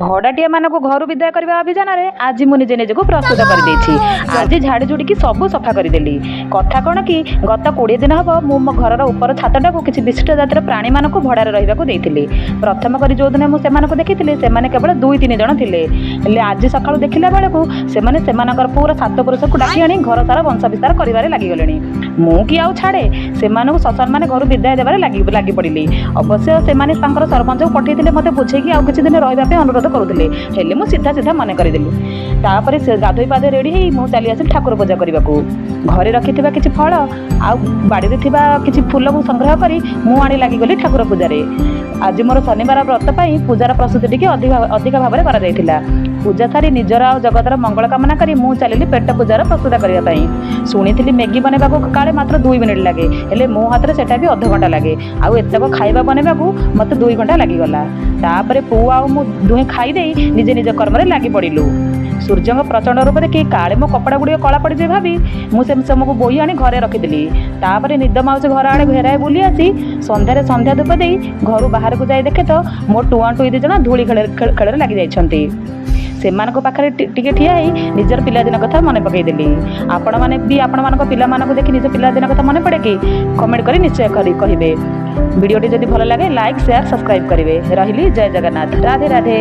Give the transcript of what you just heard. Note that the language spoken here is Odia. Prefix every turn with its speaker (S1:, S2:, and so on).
S1: ଭଡ଼ାଟିଆ ମାନଙ୍କୁ ଘରୁ ବିଦାୟ କରିବା ଅଭିଯାନରେ ଆଜି ମୁଁ ନିଜେ ନିଜକୁ ପ୍ରସ୍ତୁତ କରିଦେଇଛି। ଆଜି ଝାଡ଼ି ଝୁଡ଼ିକି ସବୁ ସଫା କରିଦେଲି। କଥା କ'ଣ କି ଗତ 20 ଦିନ ହେବ ମୁଁ ମୋ ଘରର ଉପର ଛାତଟାକୁ କିଛି ବିଶିଷ୍ଟ ଜାତିର ପ୍ରାଣୀମାନଙ୍କୁ ଭଡ଼ାରେ ରହିବାକୁ ଦେଇଥିଲି। ପ୍ରଥମ କରି ଯେଉଁଦିନ ମୁଁ ସେମାନଙ୍କୁ ଦେଖିଥିଲି ସେମାନେ କେବଳ 2-3 ଜଣ ଥିଲେ। ହେଲେ ଆଜି ସକାଳୁ ଦେଖିଲା ବେଳକୁ ସେମାନେ ସେମାନଙ୍କର ପୁରା 7 ପୁରୁଷକୁ ଡାକି ଆଣି ଘର ସାରା ବଂଶ ବିସ୍ତାର କରିବାରେ ଲାଗିଗଲେଣି। ମୁଁ କି ଆଉ ଛାଡ଼େ, ସେମାନଙ୍କୁ ସସମ୍ମାନେ ଘରୁ ବିଦାୟ ଦେବାରେ ଲାଗି ପଡ଼ିଲି। ଅବଶ୍ୟ ସେମାନେ ତାଙ୍କର ସରପଞ୍ଚକୁ ପଠାଇଥିଲେ ମୋତେ ବୁଝେଇକି ଆଉ କିଛି ଦିନ ରହିବା ପାଇଁ ଅନୁରୋଧ କରୁଥିଲେ, ହେଲେ ମୁଁ ସିଧା ମନେ କରିଦେଲି। ତାପରେ ସେ ଗାଧୋଇ ପାଧୋଇ ରେଡ଼ି ହେଇ ମୁଁ ଚାଲି ଆସିଲି ଠାକୁର ପୂଜା କରିବାକୁ। ଘରେ ରଖିଥିବା କିଛି ଫଳ ଆଉ ବାଡ଼ିରେ ଥିବା କିଛି ଫୁଲକୁ ସଂଗ୍ରହ କରି ମୁଁ ଆଣି ଲାଗିଗଲି ଠାକୁର ପୂଜାରେ। ଆଜି ମୋର ଶନିବାର ବ୍ରତ ପାଇଁ ପୂଜାର ପ୍ରସ୍ତୁତି ଟିକେ ଅଧିକ ଭାବରେ କରାଯାଇଥିଲା। ପୂଜା ସାରି ନିଜର ଆଉ ଜଗତର ମଙ୍ଗଳ କାମନା କରି ମୁଁ ଚାଲିଲି ପେଟ ପୂଜାର ପ୍ରସ୍ତୁତ କରିବା ପାଇଁ। ଶୁଣିଥିଲି ମ୍ୟାଗି ବନେଇବାକୁ କାଳେ ମାତ୍ର 2 ମିନିଟ୍ ଲାଗେ, ହେଲେ ମୋ ହାତରେ ସେଟା ବି ଅଧ ଘଣ୍ଟା ଲାଗେ। ଆଉ ଏତକ ଖାଇବା ବନେଇବାକୁ ମୋତେ 2 ଘଣ୍ଟା ଲାଗିଗଲା। ତାପରେ ପୁଅ ଆଉ ମୁଁ ଦୁହେଁ ଖାଇଦେଇ ନିଜ କର୍ମରେ ଲାଗି ପଡ଼ିଲୁ। ସୂର୍ଯ୍ୟଙ୍କ ପ୍ରଚଣ୍ଡ ରୂପ ଦେଖି କାଳେ ମୋ କପଡ଼ା ଗୁଡ଼ିକ କଳା ପଡ଼ିଯିବେ ଭାବି ମୁଁ ସେସବୁକୁ ବୋହି ଆଣି ଘରେ ରଖିଥିଲି। ତାପରେ ନିଦ ମାଉସୀ ଘର ଆଡ଼େ ଘେରାଏ ବୁଲି ଆସି ସନ୍ଧ୍ୟାରେ ସନ୍ଧ୍ୟା ଧୂପ ଦେଇ ଘରୁ ବାହାରକୁ ଯାଇ ଦେଖେ ତ ମୋ ଟୁଆଁ ଟୁଇଁ 2 ଜଣ ଧୂଳି ଖେଳରେ ଲାଗିଯାଇଛନ୍ତି। ସେମାନଙ୍କ ପାଖରେ ଟିକେ ଠିଆ ହେଇ ନିଜର ପିଲାଦିନ କଥା ମନେ ପକାଇଦେଲି। ଆପଣମାନେ ବି ଆପଣମାନଙ୍କ ପିଲାମାନଙ୍କୁ ଦେଖି ନିଜ ପିଲାଦିନ କଥା ମନେ ପଡ଼େ କି? କମେଣ୍ଟ କରି ନିଶ୍ଚୟ କହିବେ। ଭିଡ଼ିଓଟି ଯଦି ଭଲ ଲାଗେ ଲାଇକ୍, ସେୟାର, ସବସ୍କ୍ରାଇବ୍ କରିବେ। ରହିଲି, ଜୟ ଜଗନ୍ନାଥ, ରାଧେ ରାଧେ।